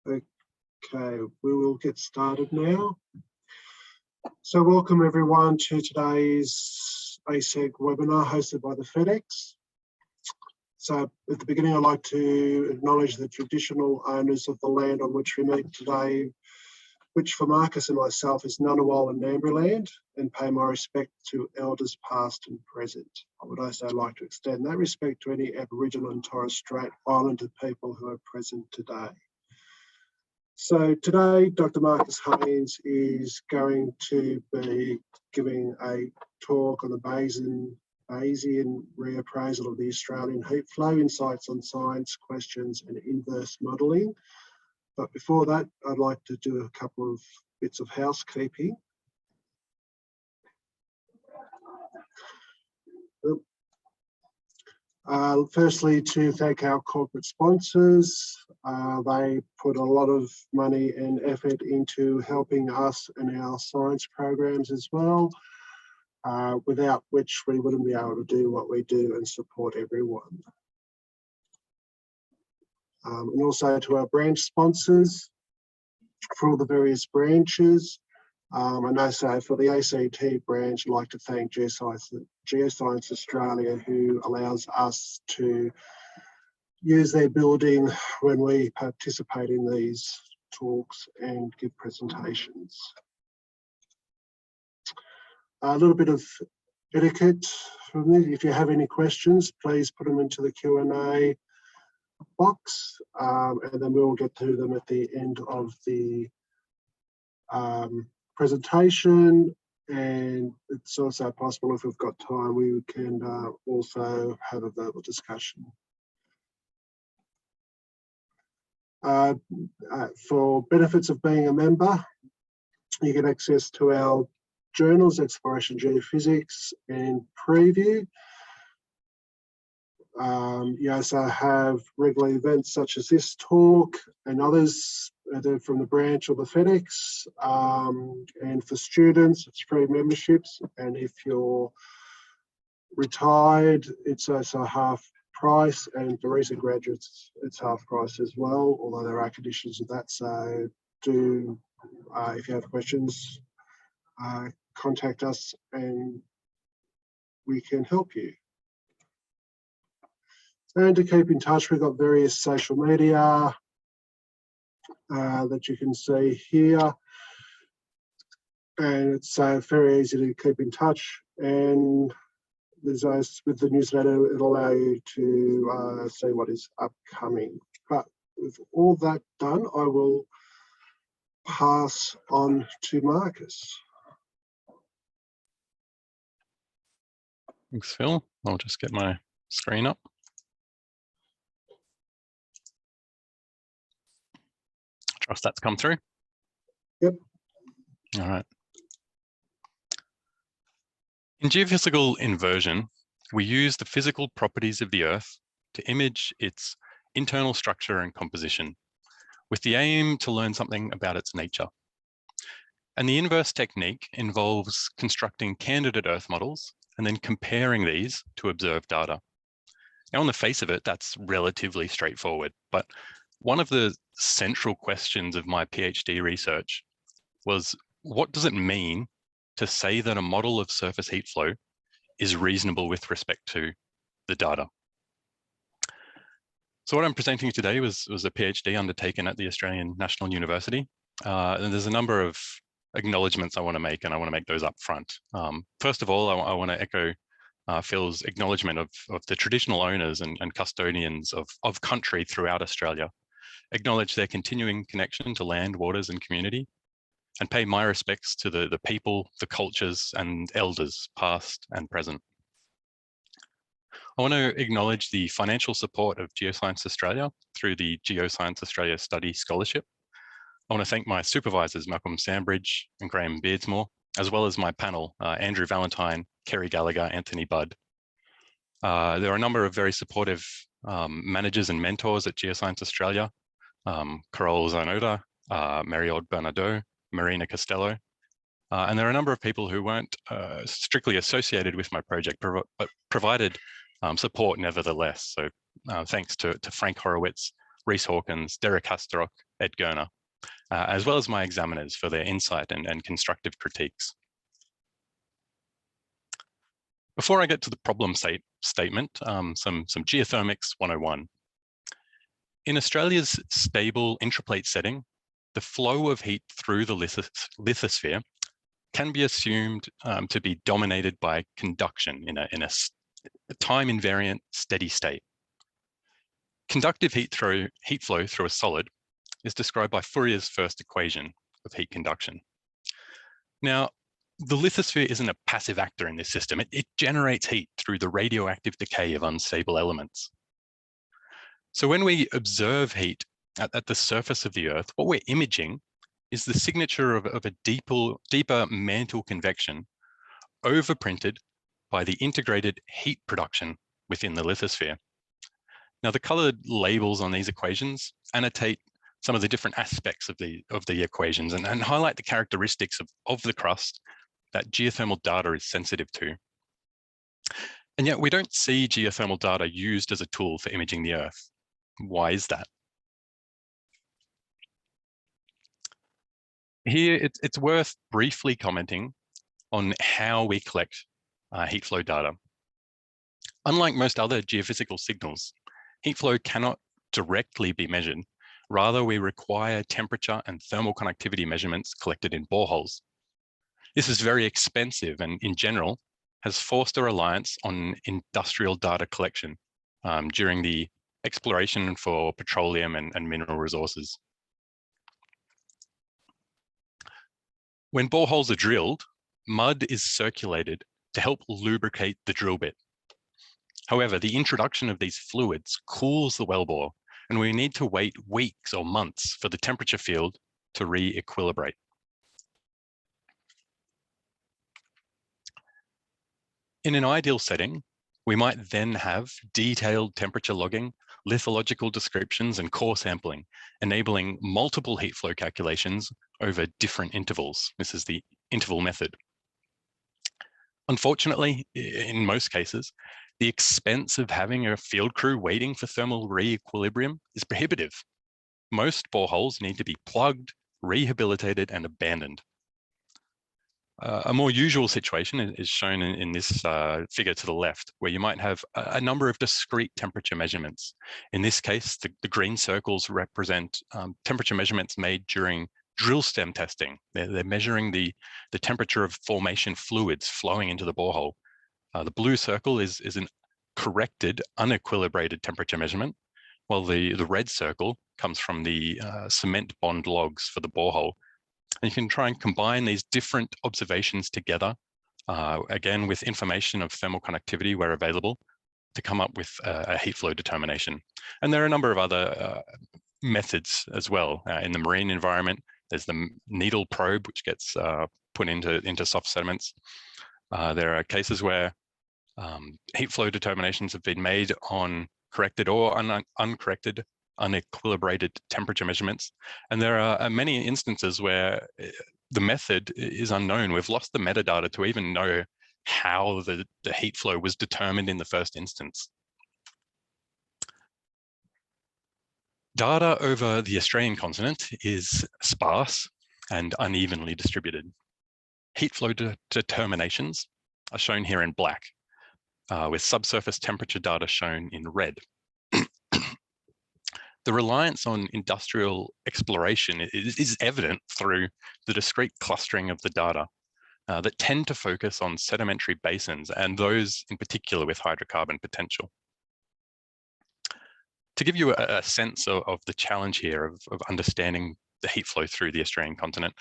Okay, we will get started now. So welcome everyone to today's ASEG webinar hosted by the FedEx. So at the beginning, I'd like to acknowledge the traditional owners of the land on which we meet today, which for Marcus and myself is Ngunnawal and Ngambri land, and pay my respect to elders past and present. I would also like to extend that respect to any Aboriginal and Torres Strait Islander people who are present today. So today, Dr. Marcus Haynes is going to be giving a talk on the Bayesian reappraisal of the Australian heat flow, insights on science, questions and inverse modelling. But before that, I'd like to do a couple of bits of housekeeping. Firstly, to thank our corporate sponsors. They put a lot of money and effort into helping us and our science programs as well, without which we wouldn't be able to do what we do and support everyone. And also to our branch sponsors for all the various branches. And also for the ACT branch, I'd like to thank Geoscience Australia, who allows us to use their building when we participate in these talks and give presentations. A little bit of etiquette from me. If you have any questions, please put them into the Q&A box, and then we'll get to them at the end of the presentation. And it's also possible, if we've got time, we can also have a verbal discussion. For benefits of being a member, you get access to our journals, Exploration Geophysics and Preview. You also have regular events such as this talk and others, either from the branch or the FedEx. And for students, it's free memberships. And if you're retired, it's also half price. And for recent graduates, it's half price as well, although there are conditions of that. So do, if you have questions, contact us and we can help you. And to keep in touch, we've got various social media that you can see here. And it's very easy to keep in touch. And there's with the newsletter, it'll allow you to see what is upcoming. But with all that done, I will pass on to Marcus. Thanks, Phil. I'll just get my screen up. Trust that's come through. Yep. All right. In geophysical inversion, we use the physical properties of the Earth to image its internal structure and composition, with the aim to learn something about its nature. And the inverse technique involves constructing candidate Earth models and then comparing these to observed data. Now, on the face of it, that's relatively straightforward, but one of the central questions of my PhD research was, what does it mean to say that a model of surface heat flow is reasonable with respect to the data? So what I'm presenting today was a PhD undertaken at the Australian National University. And there's a number of acknowledgements I want to make, and I want to make those up front. First of all, I want to echo Phil's acknowledgement of the traditional owners and custodians of country throughout Australia. Acknowledge their continuing connection to land, waters, and community, and pay my respects to the people, the cultures, and elders, past and present. I want to acknowledge the financial support of Geoscience Australia through the Geoscience Australia Study Scholarship. I want to thank my supervisors, Malcolm Sandbridge and Graham Beardsmore, as well as my panel, Andrew Valentine, Kerry Gallagher, Anthony Budd. There are a number of very supportive managers and mentors at Geoscience Australia, Carol Zanoda, Mariod Bernardo, Marina Costello, and there are a number of people who weren't strictly associated with my project, but provided support nevertheless. So thanks to Frank Horowitz, Rhys Hawkins, Derek Hastrock, Ed Gerner, as well as my examiners for their insight and constructive critiques. Before I get to the problem statement, some Geothermics 101. In Australia's stable intraplate setting, the flow of heat through the lithosphere can be assumed to be dominated by conduction in a time-invariant steady state. Conductive heat flow through a solid is described by Fourier's first equation of heat conduction. Now, the lithosphere isn't a passive actor in this system. It generates heat through the radioactive decay of unstable elements. So when we observe heat at the surface of the Earth, what we're imaging is the signature of a deeper mantle convection overprinted by the integrated heat production within the lithosphere. Now, the colored labels on these equations annotate some of the different aspects of the equations and highlight the characteristics of the crust that geothermal data is sensitive to. And yet we don't see geothermal data used as a tool for imaging the Earth. Why is that? Here, it's worth briefly commenting on how we collect heat flow data. Unlike most other geophysical signals, heat flow cannot directly be measured. Rather, we require temperature and thermal conductivity measurements collected in boreholes. This is very expensive and, in general, has forced a reliance on industrial data collection during the exploration for petroleum and mineral resources. When boreholes are drilled, mud is circulated to help lubricate the drill bit. However, the introduction of these fluids cools the wellbore, and we need to wait weeks or months for the temperature field to re-equilibrate. In an ideal setting, we might then have detailed temperature logging, lithological descriptions, and core sampling, enabling multiple heat flow calculations over different intervals. This is the interval method. Unfortunately, in most cases, the expense of having a field crew waiting for thermal re-equilibrium is prohibitive. Most boreholes need to be plugged, rehabilitated, and abandoned. A more usual situation is shown in this figure to the left, where you might have a number of discrete temperature measurements. In this case, the green circles represent temperature measurements made during drill stem testing. They're measuring the temperature of formation fluids flowing into the borehole. The blue circle is an corrected, unequilibrated temperature measurement, while the red circle comes from the cement bond logs for the borehole. And you can try and combine these different observations together, again, with information of thermal conductivity where available, to come up with a heat flow determination. And there are a number of other methods as well. In the marine environment, there's the needle probe, which gets put into soft sediments. There are cases where heat flow determinations have been made on corrected or uncorrected, unequilibrated temperature measurements. And there are many instances where the method is unknown. We've lost the metadata to even know how the heat flow was determined in the first instance. Data over the Australian continent is sparse and unevenly distributed. Heat flow determinations are shown here in black, with subsurface temperature data shown in red. The reliance on industrial exploration is evident through the discrete clustering of the data that tend to focus on sedimentary basins, and those in particular with hydrocarbon potential. To give you a sense of the challenge here of understanding the heat flow through the Australian continent,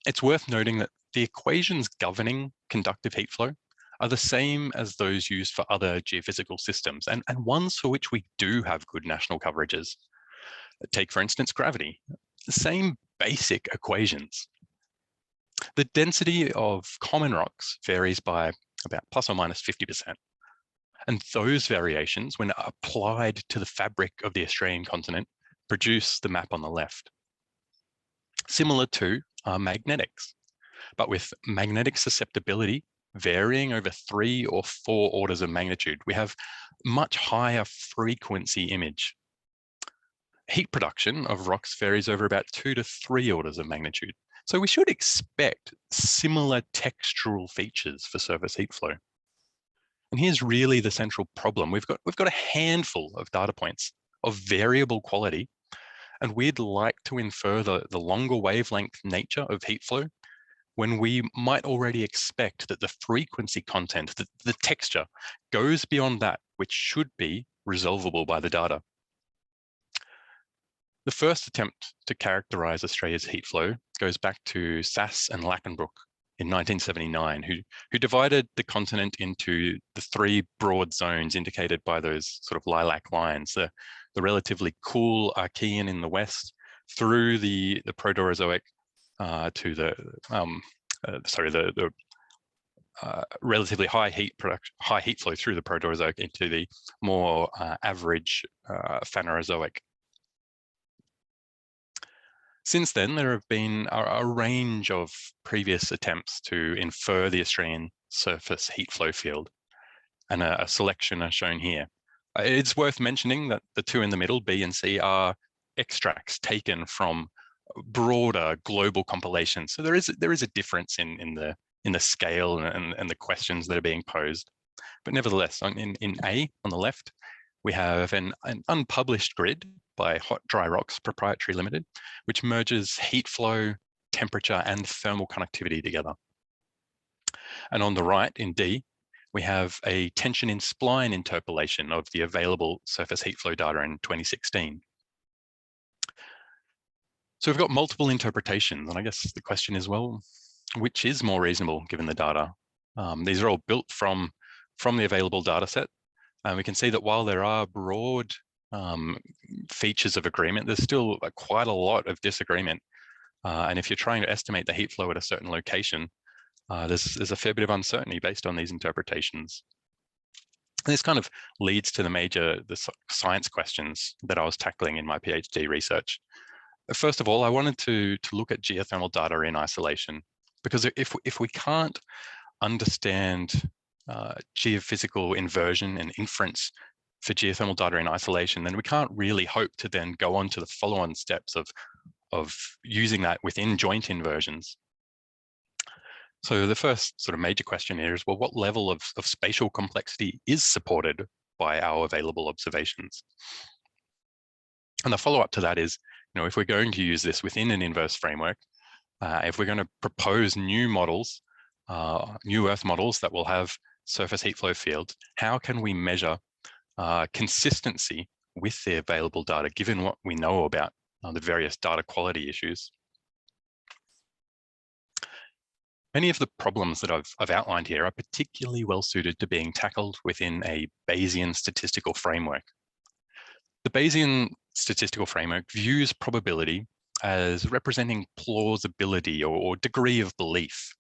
it's worth noting that the equations governing conductive heat flow are the same as those used for other geophysical systems, and ones for which we do have good national coverages. Take, for instance, gravity. The same basic equations. The density of common rocks varies by about plus or minus 50%. And those variations, when applied to the fabric of the Australian continent, produce the map on the left. Similar to magnetics, but with magnetic susceptibility varying over 3 or 4 orders of magnitude, we have much higher frequency image. heat production of rocks varies over about 2 to 3 orders of magnitude. So we should expect similar textural features for surface heat flow. And here's really the central problem. We've got a handful of data points of variable quality, and we'd like to infer the longer wavelength nature of heat flow when we might already expect that the frequency content, the texture, goes beyond that which should be resolvable by the data. The first attempt to characterize Australia's heat flow goes back to Sass and Lackenbroek in 1979, who divided the continent into the 3 broad zones indicated by those sort of lilac lines, the relatively cool Archean in the west, through the Proterozoic to the relatively high heat flow through the Proterozoic into the more average Phanerozoic. Since then, there have been a range of previous attempts to infer the Australian surface heat flow field, and a selection are shown here. It's worth mentioning that the 2 in the middle, B and C, are extracts taken from broader global compilations. So there is a difference in the scale and the questions that are being posed. But nevertheless, in A on the left, we have an unpublished grid by Hot Dry Rocks Proprietary Limited, which merges heat flow, temperature, and thermal conductivity together. And on the right, in D, we have a tension in spline interpolation of the available surface heat flow data in 2016. So we've got multiple interpretations, and I guess the question is, well, which is more reasonable given the data? These are all built from the available data set. And we can see that while there are broad features of agreement, there's still quite a lot of disagreement. And if you're trying to estimate the heat flow at a certain location, there's a fair bit of uncertainty based on these interpretations. And this kind of leads to the science questions that I was tackling in my PhD research. First of all, I wanted to look at geothermal data in isolation, because if we can't understand geophysical inversion and inference for geothermal data in isolation, then we can't really hope to then go on to the follow-on steps of using that within joint inversions. So the first sort of major question here is, well, what level of spatial complexity is supported by our available observations? And the follow-up to that is, if we're going to use this within an inverse framework, if we're going to propose new models, new Earth models that will have surface heat flow fields, how can we measure consistency with the available data, given what we know about the various data quality issues? Many of the problems that I've outlined here are particularly well suited to being tackled within a Bayesian statistical framework. The Bayesian statistical framework views probability as representing plausibility or degree of belief.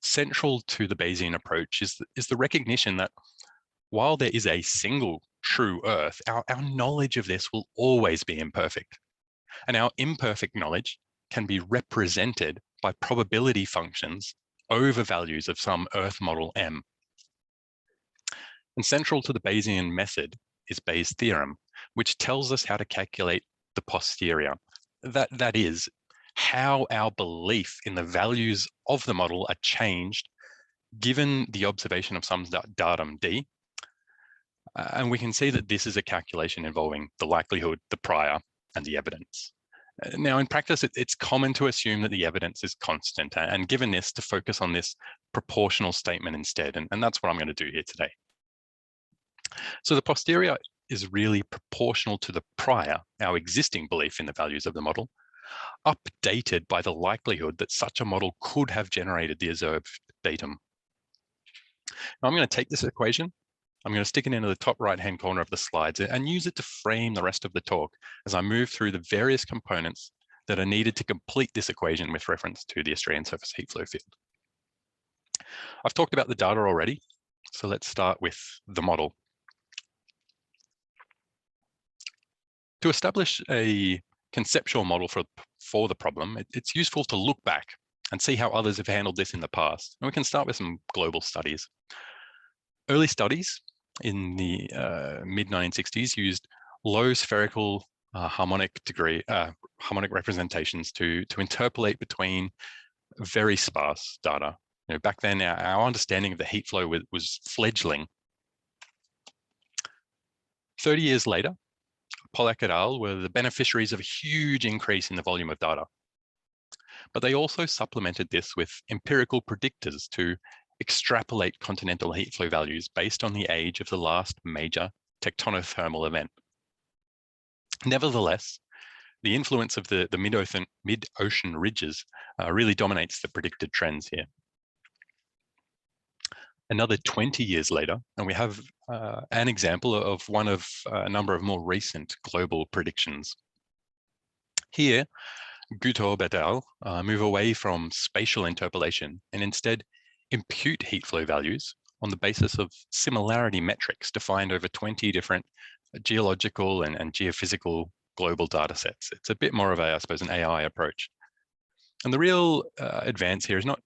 Central to the Bayesian approach is the recognition that while there is a single true Earth, our knowledge of this will always be imperfect. And our imperfect knowledge can be represented by probability functions over values of some Earth model M. And central to the Bayesian method is Bayes' theorem, which tells us how to calculate the posterior. That is, how our belief in the values of the model are changed given the observation of some datum D. And we can see that this is a calculation involving the likelihood, the prior, and the evidence. Now, in practice, it's common to assume that the evidence is constant, and given this, to focus on this proportional statement instead, and that's what I'm going to do here today. So the posterior is really proportional to the prior, our existing belief in the values of the model, updated by the likelihood that such a model could have generated the observed datum. Now I'm going to take this equation, I'm going to stick it into the top right-hand corner of the slides and use it to frame the rest of the talk as I move through the various components that are needed to complete this equation with reference to the Australian surface heat flow field. I've talked about the data already, so let's start with the model. To establish a conceptual model for the problem, it's useful to look back and see how others have handled this in the past. And we can start with some global studies. Early studies in the mid-1960s used low spherical harmonic representations to interpolate between very sparse data. Back then, our understanding of the heat flow was fledgling. 30 years later, Pollack et al. Were the beneficiaries of a huge increase in the volume of data. But they also supplemented this with empirical predictors to extrapolate continental heat flow values based on the age of the last major tectonothermal event. Nevertheless, the influence of the mid-ocean ridges really dominates the predicted trends here. Another 20 years later, and we have an example of one of a number of more recent global predictions. Here, Gutob et al. Move away from spatial interpolation and instead impute heat flow values on the basis of similarity metrics defined over 20 different geological and geophysical global data sets. It's a bit more of I suppose, an AI approach. And the real advance here is not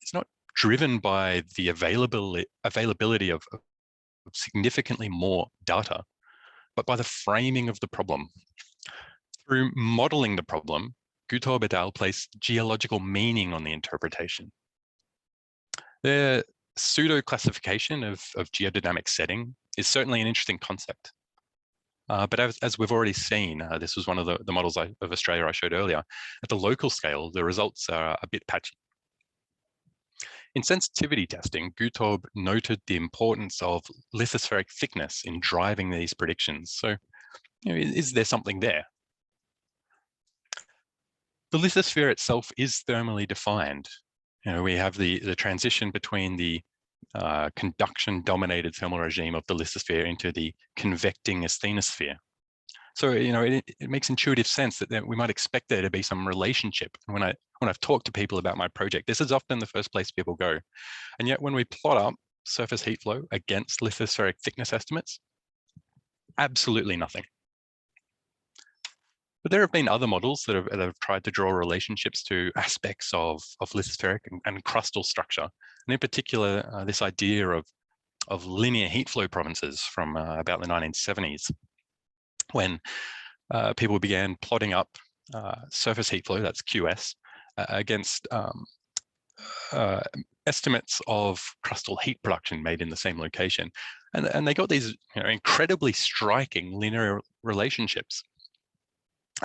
driven by the availability of significantly more data, but by the framing of the problem. Through modeling the problem, Gutob et al. Place geological meaning on the interpretation. Their pseudo-classification of geodynamic setting is certainly an interesting concept. But as we've already seen, this was one of the models of Australia I showed earlier, at the local scale, the results are a bit patchy. In sensitivity testing, Gutob noted the importance of lithospheric thickness in driving these predictions. So, is there something there? The lithosphere itself is thermally defined. We have the transition between the conduction-dominated thermal regime of the lithosphere into the convecting asthenosphere. So, it makes intuitive sense that we might expect there to be some relationship. When I've talked to people about my project, this is often the first place people go. And yet when we plot up surface heat flow against lithospheric thickness estimates, absolutely nothing. But there have been other models that have tried to draw relationships to aspects of lithospheric and crustal structure. And in particular, this idea of linear heat flow provinces from about the 1970s, when people began plotting up surface heat flow, that's QS, against estimates of crustal heat production made in the same location. And they got these incredibly striking linear relationships.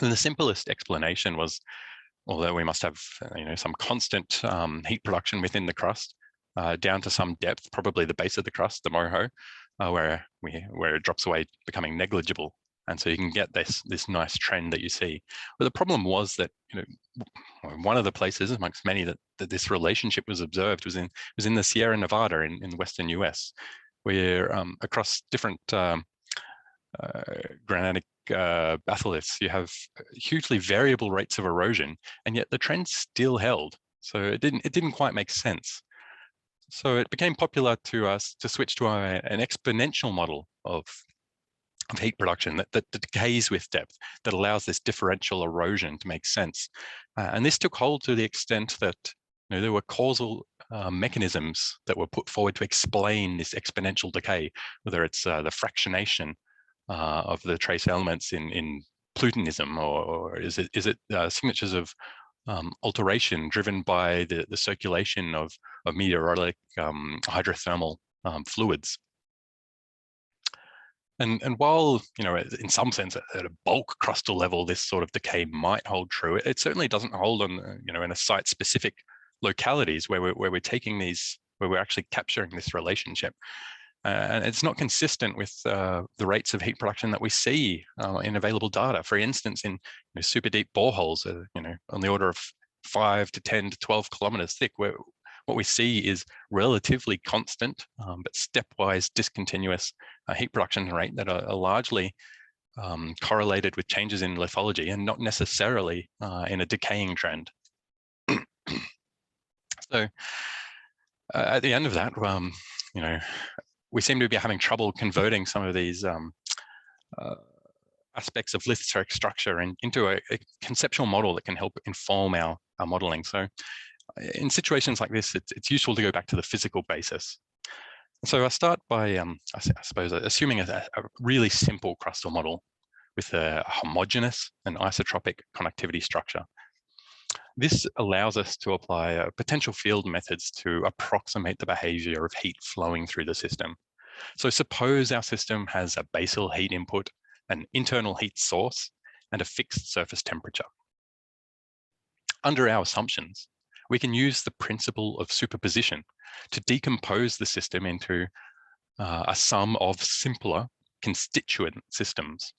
And the simplest explanation was, although we must have some constant heat production within the crust down to some depth, probably the base of the crust, the moho, where it drops away, becoming negligible. And so you can get this nice trend that you see. But the problem was that one of the places amongst many that this relationship was observed was in the Sierra Nevada in the western US, where across different granitic batholiths, you have hugely variable rates of erosion, and yet the trend still held. So it didn't quite make sense. So it became popular to switch to an exponential model of heat production that decays with depth, that allows this differential erosion to make sense. And this took hold to the extent that there were causal mechanisms that were put forward to explain this exponential decay, whether it's the fractionation of the trace elements in Plutonism, or is it signatures of alteration driven by the circulation of meteoritic hydrothermal fluids. And while, in some sense at a bulk crustal level, this sort of decay might hold true, it certainly doesn't hold on, in a site-specific localities where we're taking these, where we're actually capturing this relationship. And it's not consistent with the rates of heat production that we see in available data. For instance, in super deep boreholes, on the order of 5 to 10 to 12 kilometers thick, where what we see is relatively constant, but stepwise discontinuous heat production rate that are largely correlated with changes in lithology and not necessarily in a decaying trend. So at the end of that, we seem to be having trouble converting some of these aspects of lithospheric structure into a conceptual model that can help inform our modeling. So in situations like this, it's useful to go back to the physical basis. So I start by, I suppose, assuming a really simple crustal model with a homogeneous and isotropic conductivity structure. This allows us to apply potential field methods to approximate the behavior of heat flowing through the system. So suppose our system has a basal heat input, an internal heat source, and a fixed surface temperature. Under our assumptions, we can use the principle of superposition to decompose the system into a sum of simpler constituent systems.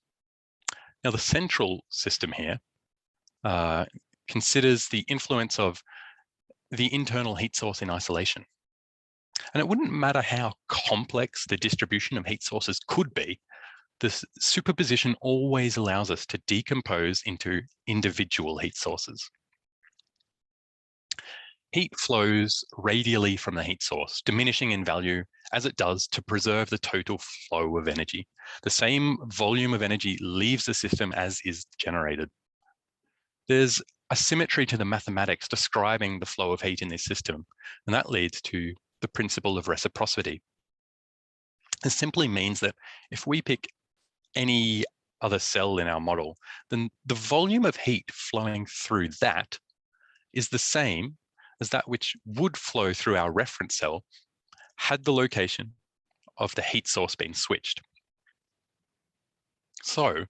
Now, the central system here considers the influence of the internal heat source in isolation. And it wouldn't matter how complex the distribution of heat sources could be, this superposition always allows us to decompose into individual heat sources. Heat flows radially from the heat source, diminishing in value as it does to preserve the total flow of energy. The same volume of energy leaves the system as is generated. There's a symmetry to the mathematics describing the flow of heat in this system, and that leads to the principle of reciprocity. It simply means that if we pick any other cell in our model, then the volume of heat flowing through that is the same as that which would flow through our reference cell had the location of the heat source been switched. So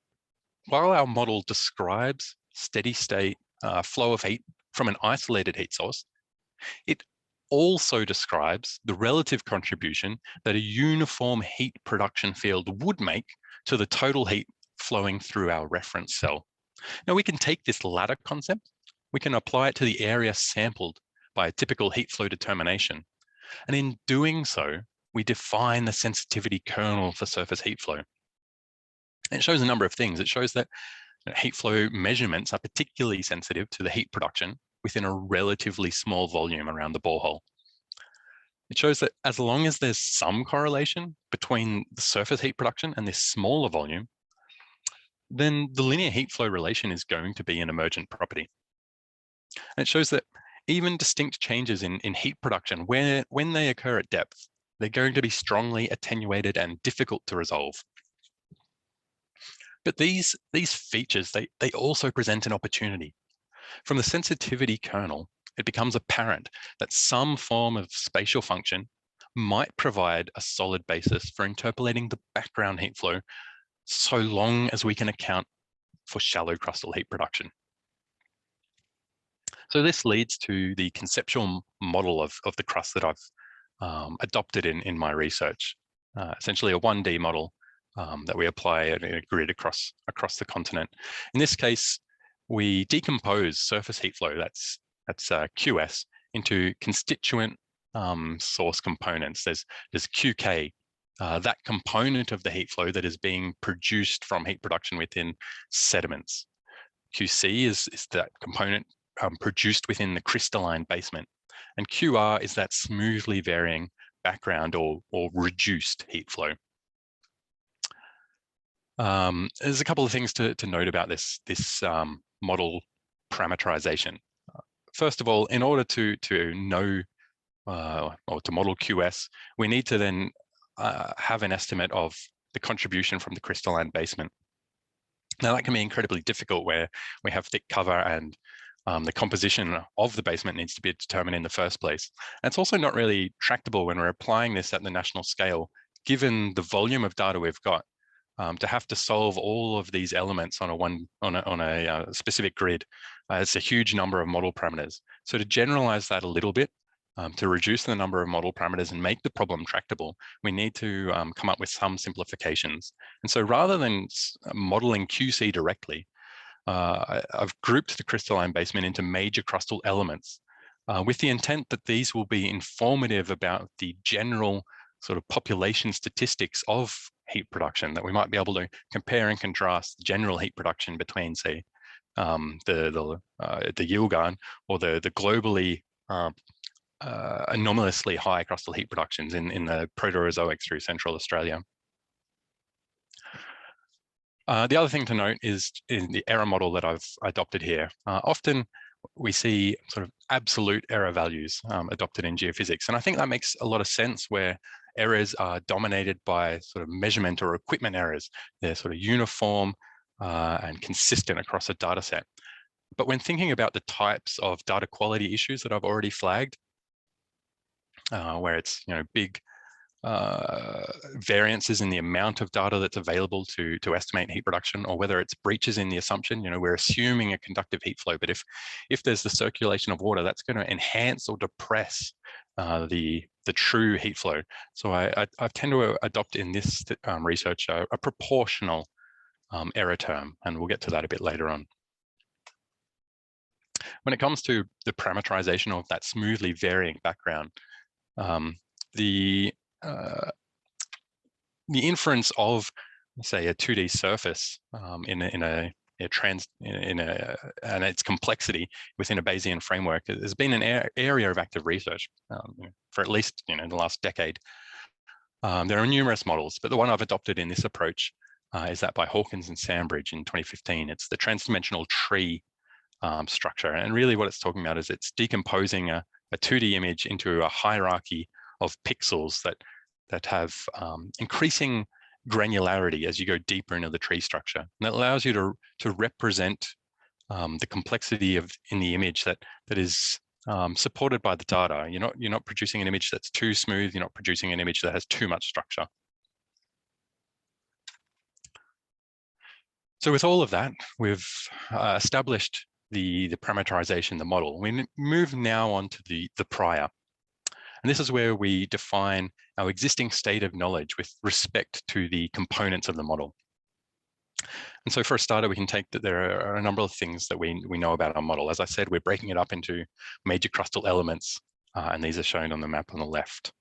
while our model describes steady state flow of heat from an isolated heat source, it also describes the relative contribution that a uniform heat production field would make to the total heat flowing through our reference cell. Now we can take this latter concept, we can apply it to the area sampled by a typical heat flow determination. And in doing so, we define the sensitivity kernel for surface heat flow. It shows a number of things. It shows that heat flow measurements are particularly sensitive to the heat production within a relatively small volume around the borehole. It shows that as long as there's some correlation between the surface heat production and this smaller volume, then the linear heat flow relation is going to be an emergent property. And it shows that even distinct changes in heat production, when they occur at depth, they're going to be strongly attenuated and difficult to resolve. But these features, they also present an opportunity. From the sensitivity kernel, it becomes apparent that some form of spatial function might provide a solid basis for interpolating the background heat flow, so long as we can account for shallow crustal heat production. So this leads to the conceptual model of the crust that I've adopted in my research, essentially a 1D model that we apply in a grid across the continent. In this case, we decompose surface heat flow, that's QS, into constituent source components. There's QK, that component of the heat flow that is being produced from heat production within sediments. QC is that component produced within the crystalline basement. And QR is that smoothly varying background or reduced heat flow. There's a couple of things to note about this model parameterization. First of all, in order to know or to model QS, we need to then have an estimate of the contribution from the crystalline basement. Now that can be incredibly difficult where we have thick cover and the composition of the basement needs to be determined in the first place. And it's also not really tractable when we're applying this at the national scale, given the volume of data we've got. To have to solve all of these elements on a specific grid, it's a huge number of model parameters. So to generalize that a little bit, to reduce the number of model parameters and make the problem tractable, we need to come up with some simplifications. And so rather than modeling QC directly, I've grouped the crystalline basement into major crustal elements with the intent that these will be informative about the general sort of population statistics of heat production, that we might be able to compare and contrast general heat production between, say, the Yilgarn or the globally anomalously high crustal heat productions in the Proterozoic through Central Australia. The other thing to note is in the error model that I've adopted here. Often we see sort of absolute error values adopted in geophysics. And I think that makes a lot of sense where errors are dominated by sort of measurement or equipment errors. They're sort of uniform, and consistent across a data set. But when thinking about the types of data quality issues that I've already flagged, where it's big variances in the amount of data that's available to estimate heat production, or whether it's breaches in the assumption, we're assuming a conductive heat flow, but if there's the circulation of water, that's going to enhance or depress the true heat flow. So I tend to adopt in this research a proportional error term, and we'll get to that a bit later on. When it comes to the parameterization of that smoothly varying background, the inference of, say, a 2D surface and its complexity within a Bayesian framework has been an area of active research for at least the last decade. There are numerous models, but the one I've adopted in this approach is that by Hawkins and Sandbridge in 2015. It's the transdimensional tree structure, and really what it's talking about is it's decomposing a 2D image into a hierarchy of pixels that have increasing granularity as you go deeper into the tree structure. And that allows you to represent the complexity in the image that is supported by the data. You're not producing an image that's too smooth. You're not producing an image that has too much structure. So with all of that, we've established the parameterization, the model. We move now on to the prior. And this is where we define our existing state of knowledge with respect to the components of the model. And so for a starter, we can take that there are a number of things that we know about our model. As I said, we're breaking it up into major crustal elements, and these are shown on the map on the left.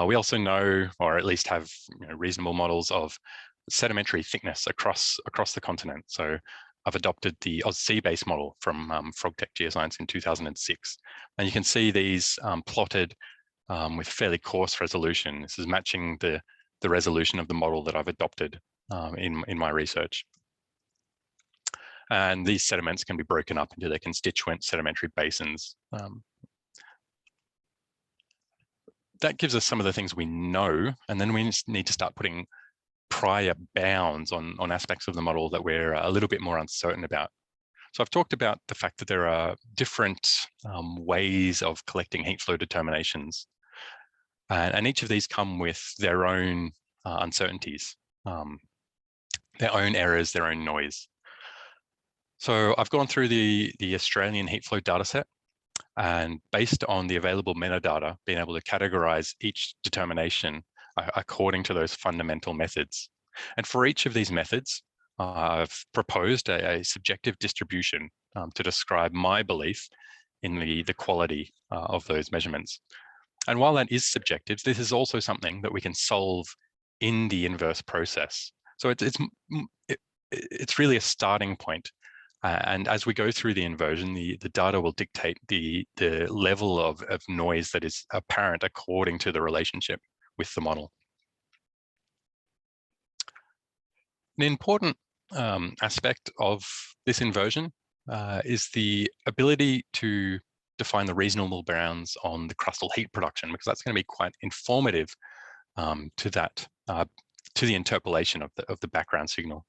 We also know, or at least have reasonable models of sedimentary thickness across the continent. So I've adopted the ASEG-based model from FrogTech Geoscience in 2006. And you can see these plotted with fairly coarse resolution. This is matching the resolution of the model that I've adopted in my research. And these sediments can be broken up into their constituent sedimentary basins. That gives us some of the things we know, and then we just need to start putting prior bounds on aspects of the model that we're a little bit more uncertain about. So I've talked about the fact that there are different ways of collecting heat flow determinations, and each of these come with their own uncertainties, their own errors, their own noise. So I've gone through the Australian heat flow dataset, and based on the available metadata, being able to categorize each determination according to those fundamental methods. And for each of these methods, I've proposed a subjective distribution to describe my belief in the quality of those measurements. And while that is subjective, this is also something that we can solve in the inverse process. So it's really a starting point. And as we go through the inversion, the data will dictate the level of noise that is apparent according to the relationship with the model. An important aspect of this inversion is the ability to define the reasonable bounds on the crustal heat production, because that's going to be quite informative to the interpolation of the background signal.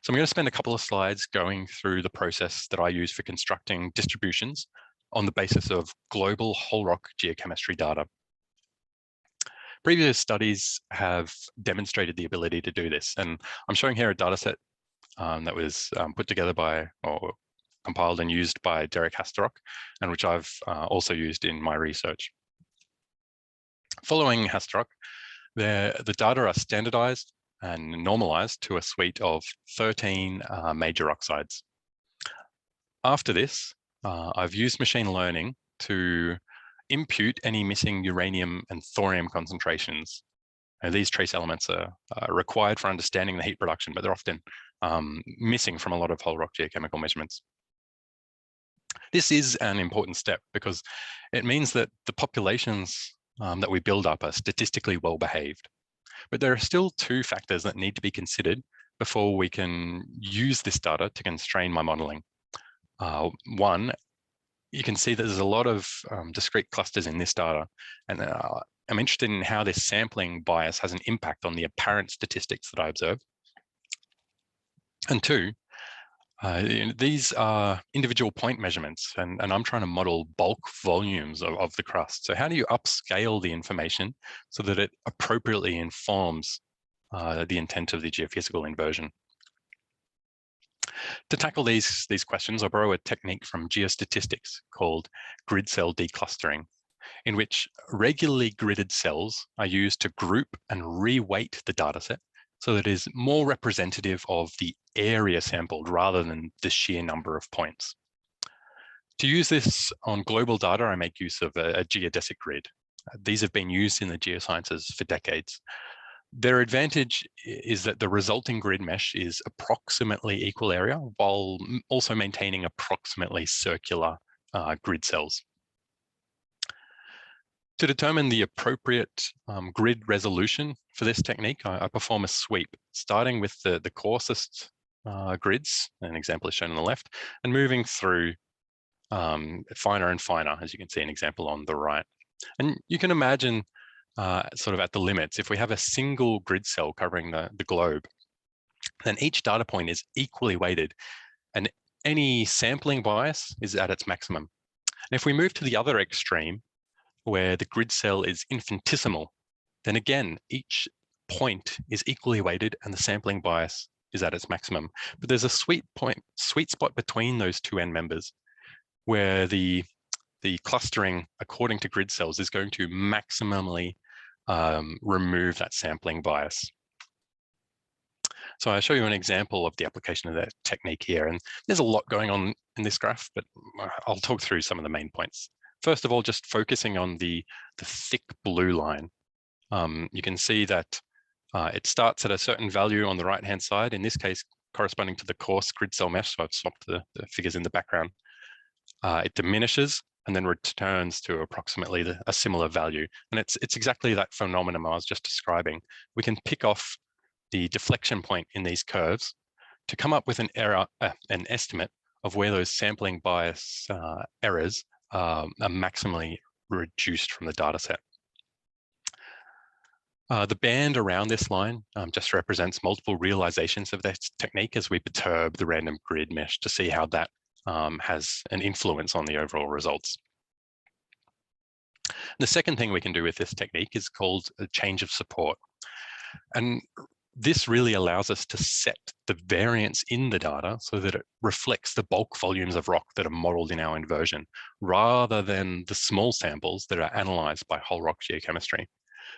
So I'm going to spend a couple of slides going through the process that I use for constructing distributions on the basis of global whole rock geochemistry data. Previous studies have demonstrated the ability to do this, and I'm showing here a data set that was put together by, or compiled and used by Derek Hasterrock, and which I've also used in my research. Following Hasterrock, the data are standardized and normalized to a suite of 13 major oxides. After this, I've used machine learning to impute any missing uranium and thorium concentrations. Now, these trace elements are required for understanding the heat production, but they're often missing from a lot of whole rock geochemical measurements. This is an important step because it means that the populations that we build up are statistically well behaved. But there are still two factors that need to be considered before we can use this data to constrain my modeling. One, you can see that there's a lot of discrete clusters in this data, and I'm interested in how this sampling bias has an impact on the apparent statistics that I observe. And two, these are individual point measurements, and I'm trying to model bulk volumes of the crust. So how do you upscale the information so that it appropriately informs the intent of the geophysical inversion? To tackle these questions, I borrow a technique from geostatistics called grid cell declustering, in which regularly gridded cells are used to group and reweight the dataset so that it is more representative of the area sampled rather than the sheer number of points. To use this on global data, I make use of a geodesic grid. These have been used in the geosciences for decades. Their advantage is that the resulting grid mesh is approximately equal area while also maintaining approximately circular grid cells. To determine the appropriate grid resolution for this technique, I perform a sweep, starting with the coarsest grids, an example is shown on the left, and moving through finer and finer, as you can see an example on the right. And you can imagine sort of at the limits, if we have a single grid cell covering the globe, then each data point is equally weighted and any sampling bias is at its maximum. And if we move to the other extreme, where the grid cell is infinitesimal, then again, each point is equally weighted and the sampling bias is at its maximum. But there's a sweet spot between those two end members where the clustering according to grid cells is going to maximally remove that sampling bias. So I'll show you an example of the application of that technique here. And there's a lot going on in this graph, but I'll talk through some of the main points. First of all, just focusing on the thick blue line, you can see that it starts at a certain value on the right-hand side, in this case, corresponding to the coarse grid cell mesh. So I've swapped the figures in the background. It diminishes and then returns to approximately a similar value. And it's exactly that phenomenon I was just describing. We can pick off the deflection point in these curves to come up with an estimate of where those sampling bias errors are maximally reduced from the data set. The band around this line just represents multiple realizations of this technique as we perturb the random grid mesh to see how that has an influence on the overall results. The second thing we can do with this technique is called a change of support. And this really allows us to set the variance in the data so that it reflects the bulk volumes of rock that are modeled in our inversion, rather than the small samples that are analyzed by whole rock geochemistry.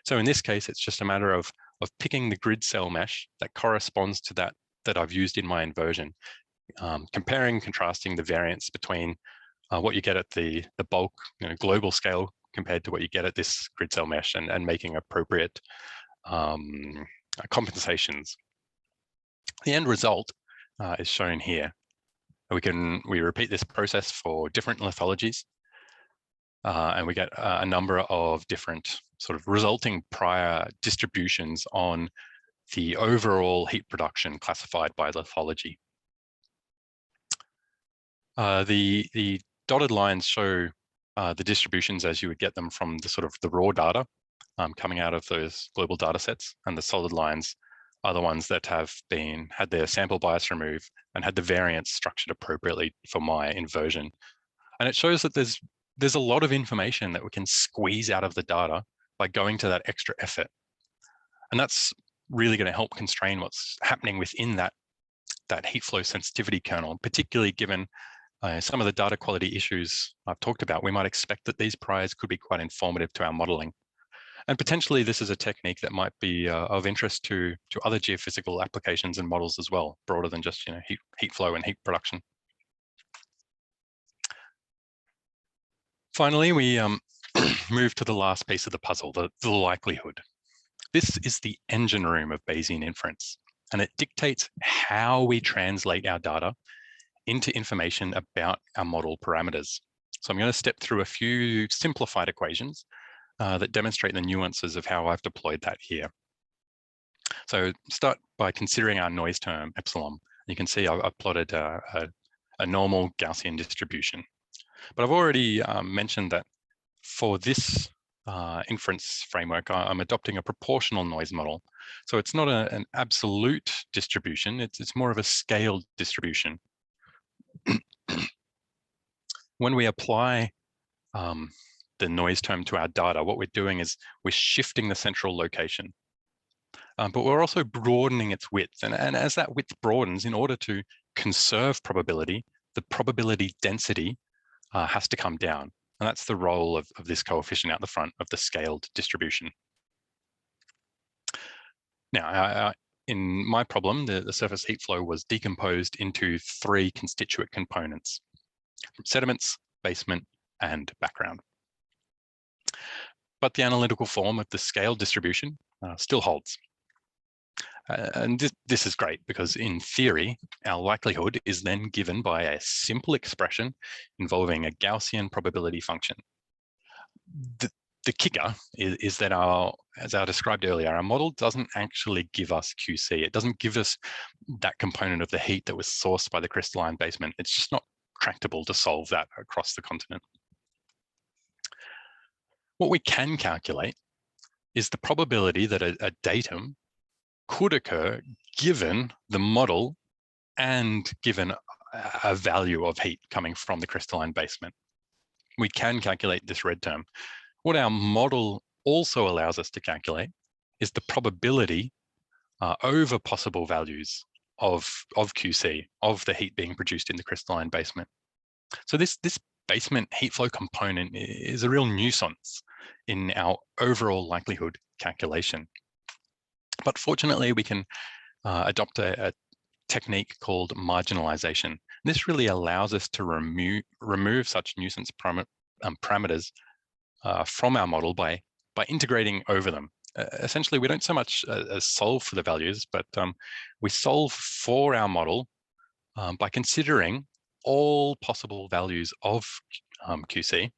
So in this case, it's just a matter of picking the grid cell mesh that corresponds to that I've used in my inversion, comparing, contrasting the variance between what you get at the bulk global scale compared to what you get at this grid cell mesh, and making appropriate compensations. The end result is shown here. We repeat this process for different lithologies, and we get a number of different sort of resulting prior distributions on the overall heat production classified by lithology. The dotted lines show the distributions as you would get them from the raw data coming out of those global data sets, and the solid lines are the ones that have had their sample bias removed and had the variance structured appropriately for my inversion. And it shows that there's a lot of information that we can squeeze out of the data by going to that extra effort. And that's really going to help constrain what's happening within that heat flow sensitivity kernel, particularly given some of the data quality issues I've talked about. We might expect that these priors could be quite informative to our modeling. And potentially this is a technique that might be of interest to other geophysical applications and models as well, broader than just heat flow and heat production. Finally, we move to the last piece of the puzzle, the likelihood. This is the engine room of Bayesian inference, and it dictates how we translate our data into information about our model parameters. So I'm going to step through a few simplified equations that demonstrate the nuances of how I've deployed that here. So start by considering our noise term, epsilon. You can see I've plotted a normal Gaussian distribution. But I've already mentioned that for this inference framework, I'm adopting a proportional noise model. So it's not an absolute distribution, it's more of a scaled distribution. When we apply the noise term to our data, what we're doing is we're shifting the central location. But we're also broadening its width. And as that width broadens, in order to conserve probability, the probability density has to come down. And that's the role of this coefficient out the front of the scaled distribution. Now, in my problem, the surface heat flow was decomposed into 3 constituent components: sediments, basement, and background. But the analytical form of the scaled distribution still holds. And this is great because in theory, our likelihood is then given by a simple expression involving a Gaussian probability function. The kicker is that as I described earlier, our model doesn't actually give us QC. It doesn't give us that component of the heat that was sourced by the crystalline basement. It's just not tractable to solve that across the continent. What we can calculate is the probability that a datum could occur given the model and given a value of heat coming from the crystalline basement. We can calculate this red term. What our model also allows us to calculate is the probability over possible values of QC, of the heat being produced in the crystalline basement. So this basement heat flow component is a real nuisance in our overall likelihood calculation. But fortunately, we can adopt a technique called marginalization. This really allows us to remove such nuisance parameters from our model by integrating over them. Essentially, we don't so much as solve for the values, but we solve for our model by considering all possible values of QC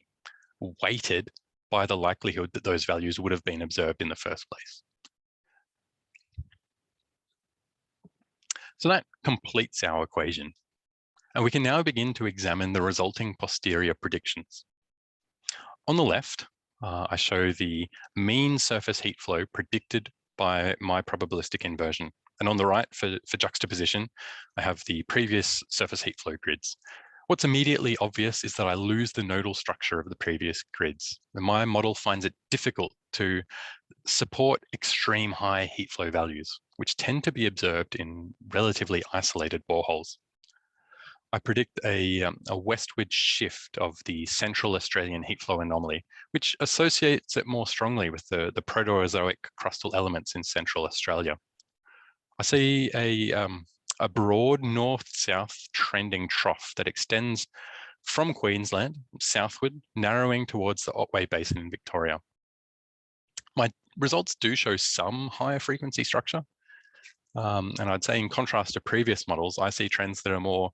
weighted by the likelihood that those values would have been observed in the first place. So that completes our equation. And we can now begin to examine the resulting posterior predictions. On the left, I show the mean surface heat flow predicted by my probabilistic inversion. And on the right, for juxtaposition, I have the previous surface heat flow grids. What's immediately obvious is that I lose the nodal structure of the previous grids. And my model finds it difficult to support extreme high heat flow values, which tend to be observed in relatively isolated boreholes. I predict a westward shift of the Central Australian heat flow anomaly, which associates it more strongly with the Proterozoic crustal elements in Central Australia. I see a broad north-south trending trough that extends from Queensland southward, narrowing towards the Otway Basin in Victoria. My results do show some higher frequency structure. And I'd say in contrast to previous models, I see trends that are more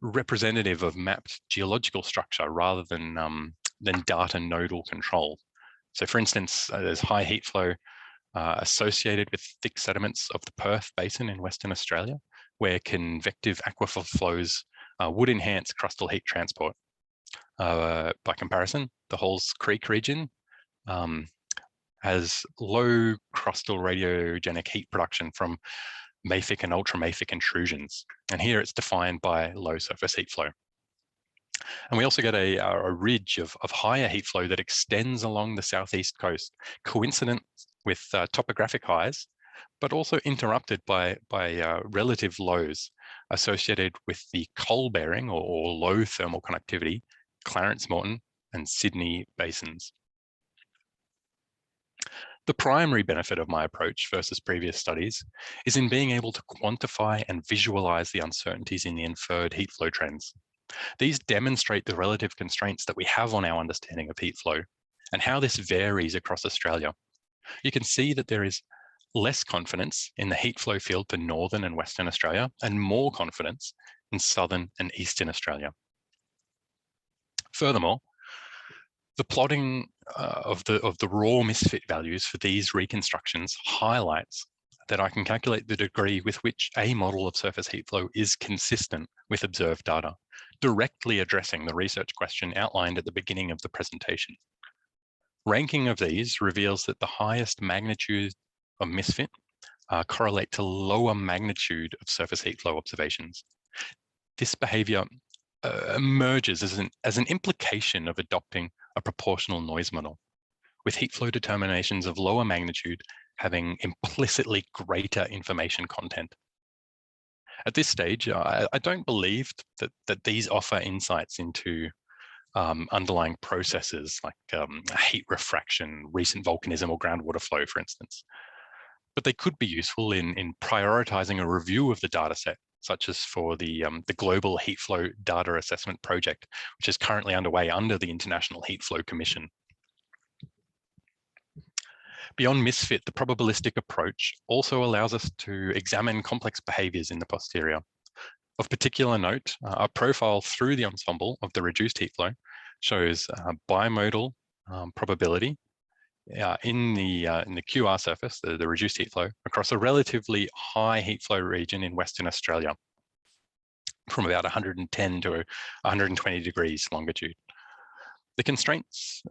representative of mapped geological structure rather than data nodal control. So for instance, there's high heat flow associated with thick sediments of the Perth Basin in Western Australia, where convective aquifer flows would enhance crustal heat transport. By comparison, the Halls Creek region has low crustal radiogenic heat production from mafic and ultramafic intrusions. And here it's defined by low surface heat flow. And we also get a ridge of higher heat flow that extends along the southeast coast, coincident with topographic highs, but also interrupted by relative lows associated with the coal-bearing or low thermal conductivity, Clarence Morton and Sydney basins. The primary benefit of my approach versus previous studies is in being able to quantify and visualize the uncertainties in the inferred heat flow trends. These demonstrate the relative constraints that we have on our understanding of heat flow and how this varies across Australia. You can see that there is less confidence in the heat flow field for Northern and Western Australia and more confidence in Southern and Eastern Australia. Furthermore, the plotting of the raw misfit values for these reconstructions highlights that I can calculate the degree with which a model of surface heat flow is consistent with observed data, directly addressing the research question outlined at the beginning of the presentation. Ranking of these reveals that the highest magnitude of misfit correlate to lower magnitude of surface heat flow observations. This behavior emerges as an implication of adopting a proportional noise model, with heat flow determinations of lower magnitude having implicitly greater information content. At this stage, I don't believe that these offer insights into underlying processes like heat refraction, recent volcanism, or groundwater flow, for instance. But they could be useful in prioritizing a review of the data set, such as for the Global Heat Flow Data Assessment Project, which is currently underway under the International Heat Flow Commission. Beyond misfit, the probabilistic approach also allows us to examine complex behaviors in the posterior. Of particular note, a profile through the ensemble of the reduced heat flow shows bimodal probability in the QR surface, the reduced heat flow, across a relatively high heat flow region in Western Australia, from about 110 to 120 degrees longitude. The constraints,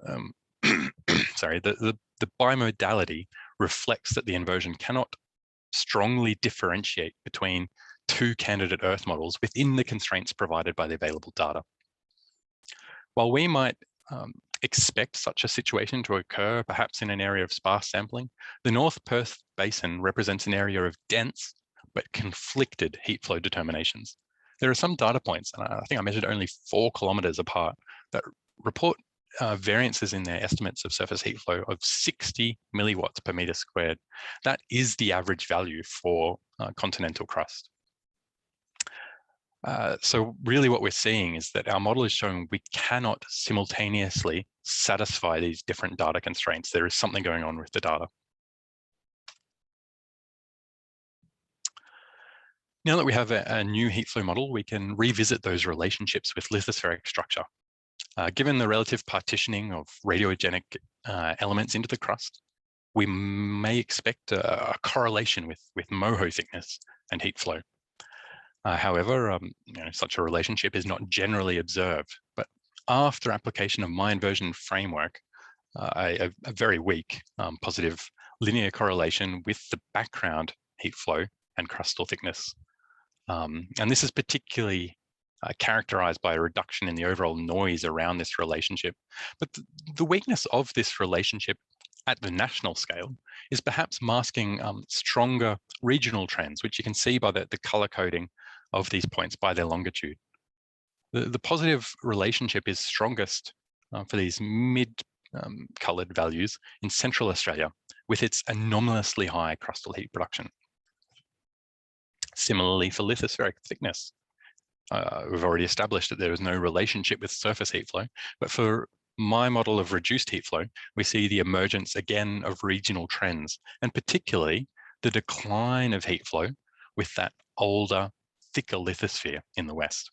sorry, the bimodality reflects that the inversion cannot strongly differentiate between two candidate Earth models within the constraints provided by the available data. While we might expect such a situation to occur perhaps in an area of sparse sampling, the North Perth Basin represents an area of dense but conflicted heat flow determinations. There are some data points, and I think I measured only 4 kilometers apart, that report variances in their estimates of surface heat flow of 60 milliwatts per meter squared. That is the average value for continental crust. So really what we're seeing is that our model is showing we cannot simultaneously satisfy these different data constraints. There is something going on with the data. Now that we have a new heat flow model, we can revisit those relationships with lithospheric structure. Given the relative partitioning of radiogenic elements into the crust, we may expect a correlation with moho thickness and heat flow. However, such a relationship is not generally observed, but after application of my inversion framework, a very weak positive linear correlation with the background heat flow and crustal thickness. And this is particularly characterized by a reduction in the overall noise around this relationship. But the weakness of this relationship at the national scale is perhaps masking stronger regional trends, which you can see by the color coding of these points by their longitude. The positive relationship is strongest for these mid-colored values in Central Australia, with its anomalously high crustal heat production. Similarly for lithospheric thickness, we've already established that there is no relationship with surface heat flow, but for my model of reduced heat flow, we see the emergence again of regional trends, and particularly the decline of heat flow with that older, thicker lithosphere in the west.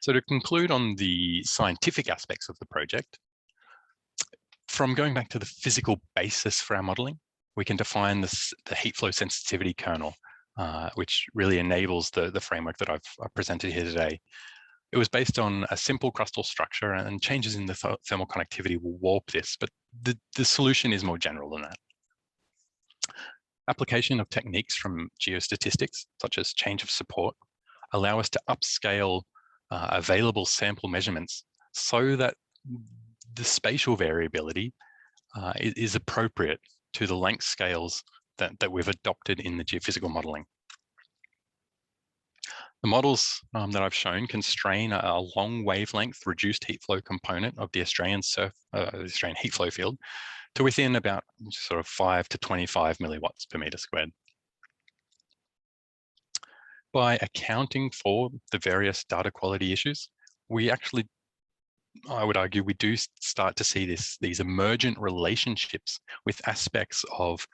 So to conclude on the scientific aspects of the project, from going back to the physical basis for our modeling, we can define the heat flow sensitivity kernel, which really enables the framework that I've presented here today. It was based on a simple crustal structure, and changes in the thermal conductivity will warp this, but the solution is more general than that. Application of techniques from geostatistics, such as change of support, allow us to upscale available sample measurements so that the spatial variability is appropriate to the length scales that we've adopted in the geophysical modeling. The models that I've shown constrain a long wavelength reduced heat flow component of the Australian heat flow field to within about sort of 5 to 25 milliwatts per meter squared. By accounting for the various data quality issues, we actually, I would argue, we do start to see these emergent relationships with aspects of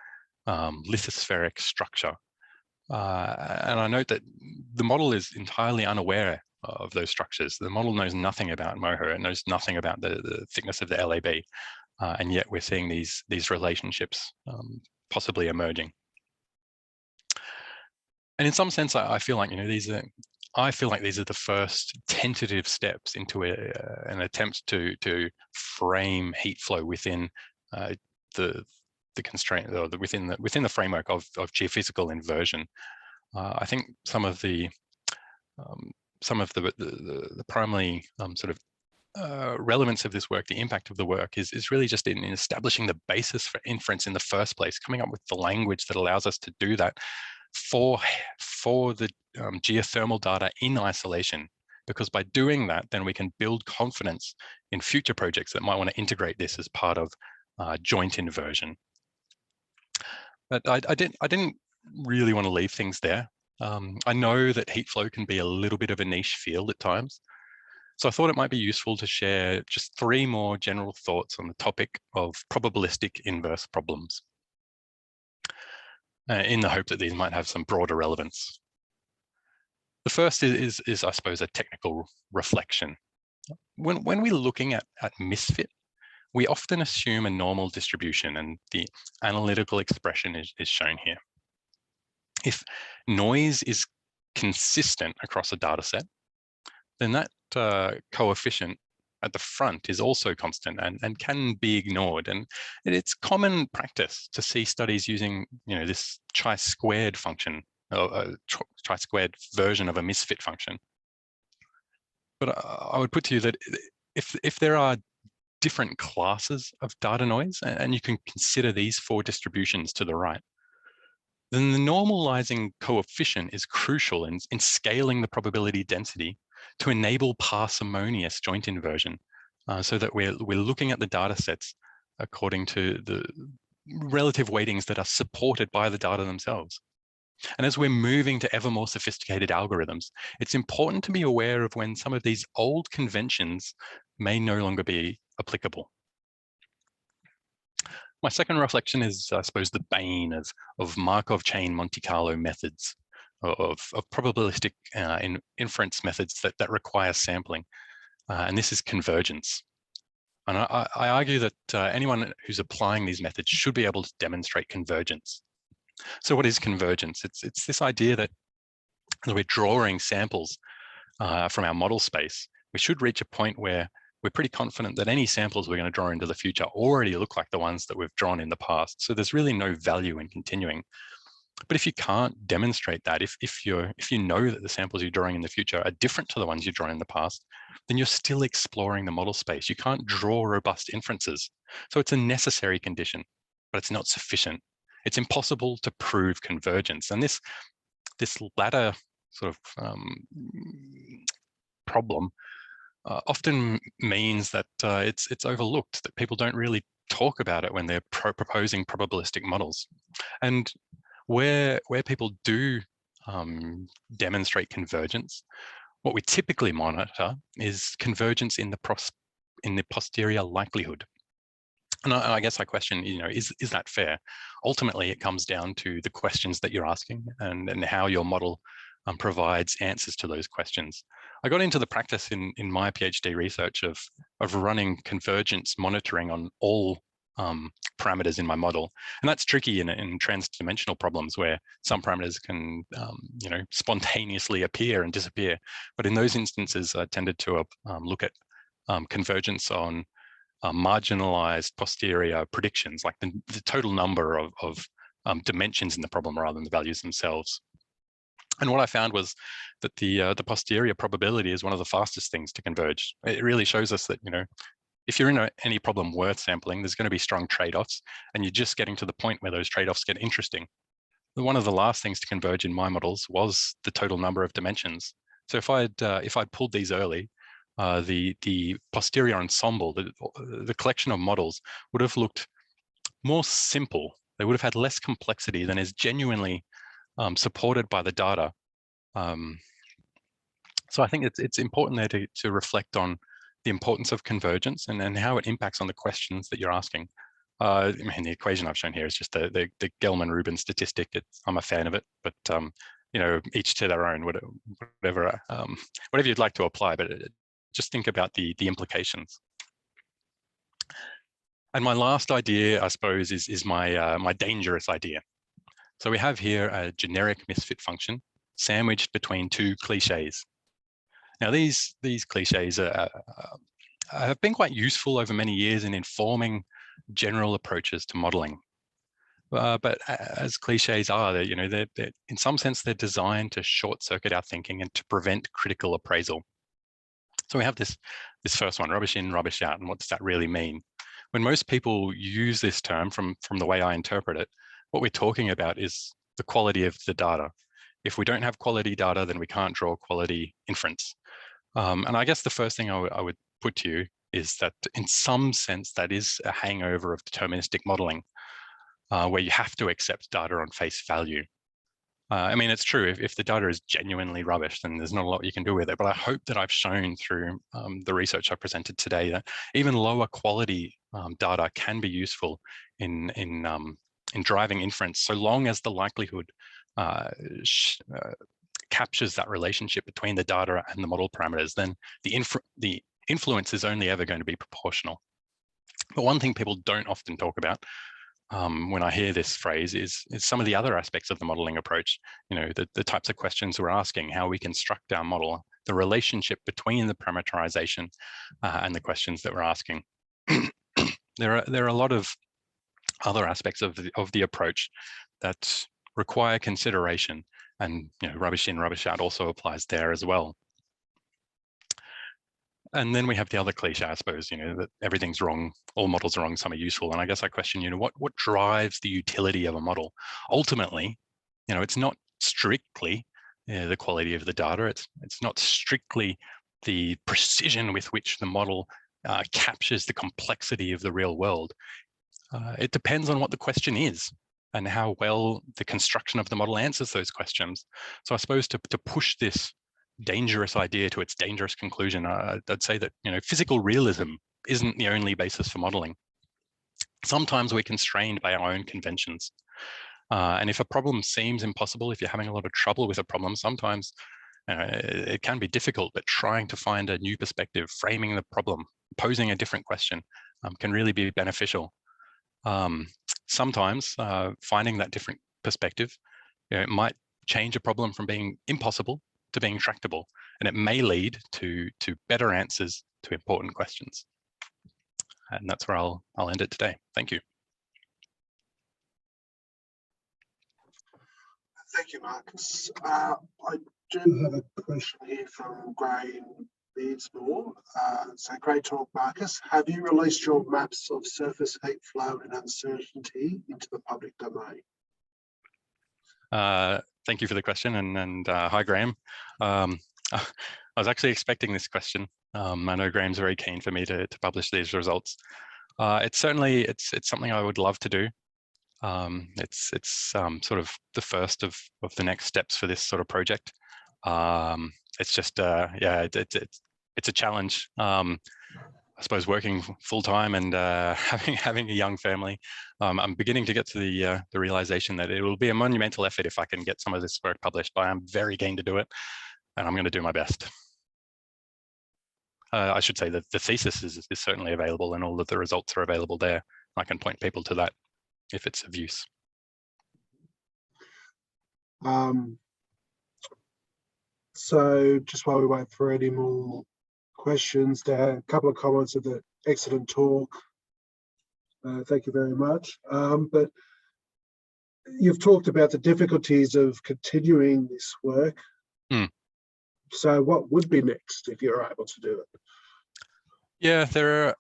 lithospheric structure. And I note that the model is entirely unaware of those structures. The model knows nothing about moho, it knows nothing about the thickness of the LAB, and yet we're seeing these relationships possibly emerging. And in some sense, I feel like these are I feel like these are the first tentative steps into an attempt to frame heat flow within the constraint, or within the framework of geophysical inversion. I think some of the primary sort of relevance of this work, the impact of the work, is really just in establishing the basis for inference in the first place, coming up with the language that allows us to do that for the geothermal data in isolation. Because by doing that, then we can build confidence in future projects that might want to integrate this as part of joint inversion. But I didn't really want to leave things there. I know that heat flow can be a little bit of a niche field at times. So I thought it might be useful to share just 3 more general thoughts on the topic of probabilistic inverse problems, in the hope that these might have some broader relevance. The first is I suppose, a technical reflection. When we're looking at misfit, we often assume a normal distribution, and the analytical expression is shown here. If noise is consistent across a data set, then that coefficient at the front is also constant and can be ignored. And it's common practice to see studies using, this chi-squared function, or chi-squared version of a misfit function. But I would put to you that if there are different classes of data noise, and you can consider these 4 distributions to the right, then the normalizing coefficient is crucial in scaling the probability density to enable parsimonious joint inversion, so that we're looking at the data sets according to the relative weightings that are supported by the data themselves. And as we're moving to ever more sophisticated algorithms, it's important to be aware of when some of these old conventions may no longer be applicable. My second reflection is, I suppose, the bane of Markov chain Monte Carlo methods, of probabilistic inference methods that require sampling, and this is convergence. And I argue that anyone who's applying these methods should be able to demonstrate convergence. So what is convergence? It's this idea that we're drawing samples from our model space. We should reach a point where we're pretty confident that any samples we're going to draw into the future already look like the ones that we've drawn in the past. So there's really no value in continuing. But if you can't demonstrate that, if you know that the samples you're drawing in the future are different to the ones you've drawn in the past, then you're still exploring the model space. You can't draw robust inferences. So it's a necessary condition, but it's not sufficient. It's impossible to prove convergence. And this latter sort of problem often means that it's overlooked, that people don't really talk about it when they're proposing probabilistic models. And where people do demonstrate convergence, what we typically monitor is convergence in the posterior likelihood. And I guess I question, is that fair? Ultimately, it comes down to the questions that you're asking and how your model provides answers to those questions. I got into the practice in my PhD research of running convergence monitoring on all parameters in my model. And that's tricky in trans-dimensional problems where some parameters can spontaneously appear and disappear. But in those instances, I tended to look at convergence on marginalized posterior predictions, like the total number of dimensions in the problem rather than the values themselves. And what I found was that the posterior probability is one of the fastest things to converge. It really shows us that, if you're in any problem worth sampling, there's going to be strong trade-offs, and you're just getting to the point where those trade-offs get interesting. One of the last things to converge in my models was the total number of dimensions. So if I'd pulled these early, the posterior ensemble, the collection of models, would have looked more simple. They would have had less complexity than is genuinely supported by the data. So I think it's important there to reflect on the importance of convergence and how it impacts on the questions that you're asking. The equation I've shown here is just the Gelman-Rubin statistic. I'm a fan of it, but each to their own, whatever you'd like to apply, but just think about the implications. And my last idea, I suppose, is my dangerous idea. So we have here a generic misfit function sandwiched between two cliches. Now, these cliches have been quite useful over many years in informing general approaches to modeling. But as cliches are, they're in some sense, they're designed to short circuit our thinking and to prevent critical appraisal. So we have this first one, rubbish in, rubbish out. And what does that really mean? When most people use this term from the way I interpret it, what we're talking about is the quality of the data. If we don't have quality data, then we can't draw quality inference. And I guess the first thing I would put to you is that in some sense, that is a hangover of deterministic modeling, where you have to accept data on face value. I mean, it's true, if the data is genuinely rubbish, then there's not a lot you can do with it. But I hope that I've shown through the research I presented today that even lower quality data can be useful in driving inference, so long as the likelihood captures that relationship between the data and the model parameters, then the influence is only ever going to be proportional. But one thing people don't often talk about when I hear this phrase is some of the other aspects of the modeling approach, the types of questions we're asking, how we construct our model, the relationship between the parameterization and the questions that we're asking. There are a lot of other aspects of the approach that require consideration, and rubbish in, rubbish out also applies there as well. And then we have the other cliche, I suppose, that everything's wrong, all models are wrong, some are useful. And I guess I question, what drives the utility of a model? Ultimately, it's not strictly the quality of the data. It's not strictly the precision with which the model captures the complexity of the real world. It depends on what the question is and how well the construction of the model answers those questions. So I suppose to push this dangerous idea to its dangerous conclusion, I'd say that physical realism isn't the only basis for modeling. Sometimes we're constrained by our own conventions, and if a problem seems impossible, if you're having a lot of trouble with a problem, sometimes it can be difficult. But trying to find a new perspective, framing the problem, posing a different question, can really be beneficial. Sometimes finding that different perspective, it might change a problem from being impossible to being tractable, and it may lead to better answers to important questions. And that's where I'll end it today. Thank you. Thank you, Marcus. I do have a question here from Graham Beardsmore. So great talk, Marcus. Have you released your maps of surface heat flow and uncertainty into the public domain? Thank you for the question, and hi, Graham. I was actually expecting this question. I know Graham's very keen for me to publish these results. It's something I would love to do. It's sort of the first of the next steps for this sort of project. It's just it's a challenge. I suppose working full time and having a young family, I'm beginning to get to the realization that it will be a monumental effort if I can get some of this work published. But I'm very keen to do it, and I'm going to do my best. I should say that the thesis is certainly available, and all of the results are available there. I can point people to that if it's of use. So just while we wait for any more questions, there are a couple of comments of the excellent talk. Thank you very much. But you've talked about the difficulties of continuing this work. So what would be next if you're able to do it? Yeah, there are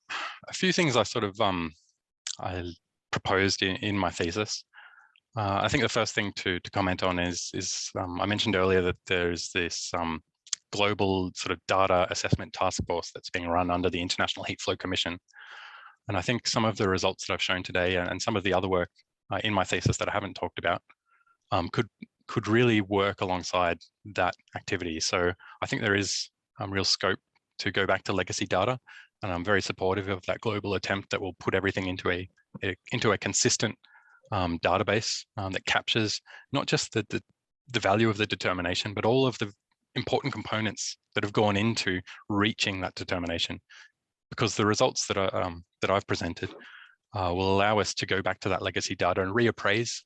a few things I sort of I proposed in my thesis. I think the first thing to comment on is I mentioned earlier that there's this global sort of data assessment task force that's being run under the International Heat Flow Commission. And I think some of the results that I've shown today and some of the other work in my thesis that I haven't talked about could really work alongside that activity. So I think there is real scope to go back to legacy data, and I'm very supportive of that global attempt that will put everything into a consistent database that captures not just the value of the determination, but all of the important components that have gone into reaching that determination. Because the results that I've presented will allow us to go back to that legacy data and reappraise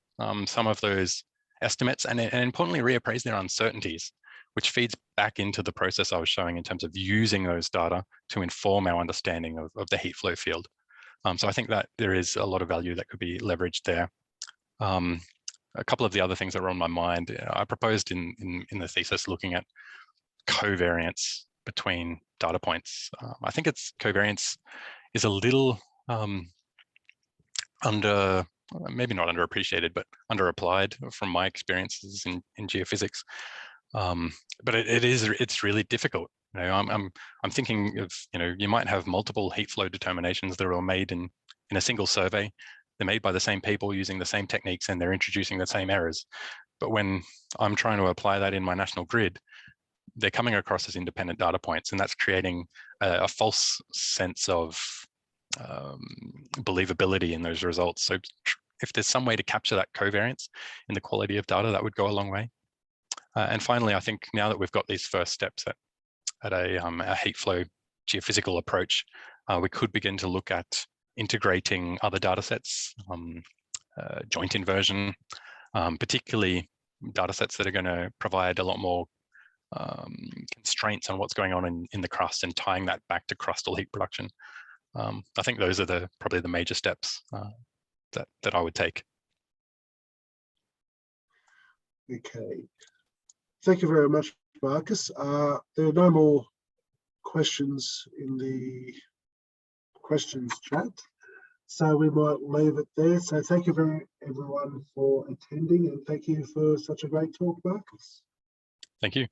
some of those estimates and importantly reappraise their uncertainties, which feeds back into the process I was showing in terms of using those data to inform our understanding of the heat flow field. So I think that there is a lot of value that could be leveraged there. A couple of the other things that were on my mind, I proposed in the thesis looking at covariance between data points. I think covariance is a little maybe not underappreciated, but underapplied from my experiences in geophysics. But it's really difficult. You know, I'm thinking of, you know, you might have multiple heat flow determinations that are all made in a single survey. They're made by the same people using the same techniques and they're introducing the same errors. But when I'm trying to apply that in my national grid, they're coming across as independent data points, and that's creating a false sense of believability in those results. So if there's some way to capture that covariance in the quality of data, that would go a long way. And finally, I think now that we've got these first steps at a heat flow geophysical approach, we could begin to look at integrating other data sets, joint inversion, particularly data sets that are going to provide a lot more constraints on what's going on in the crust and tying that back to crustal heat production. I think those are probably the major steps that I would take. Okay, thank you very much, Marcus. There are no more questions in the questions chat, so we might leave it there. So thank you very everyone for attending, and thank you for such a great talk, Marcus. Thank you.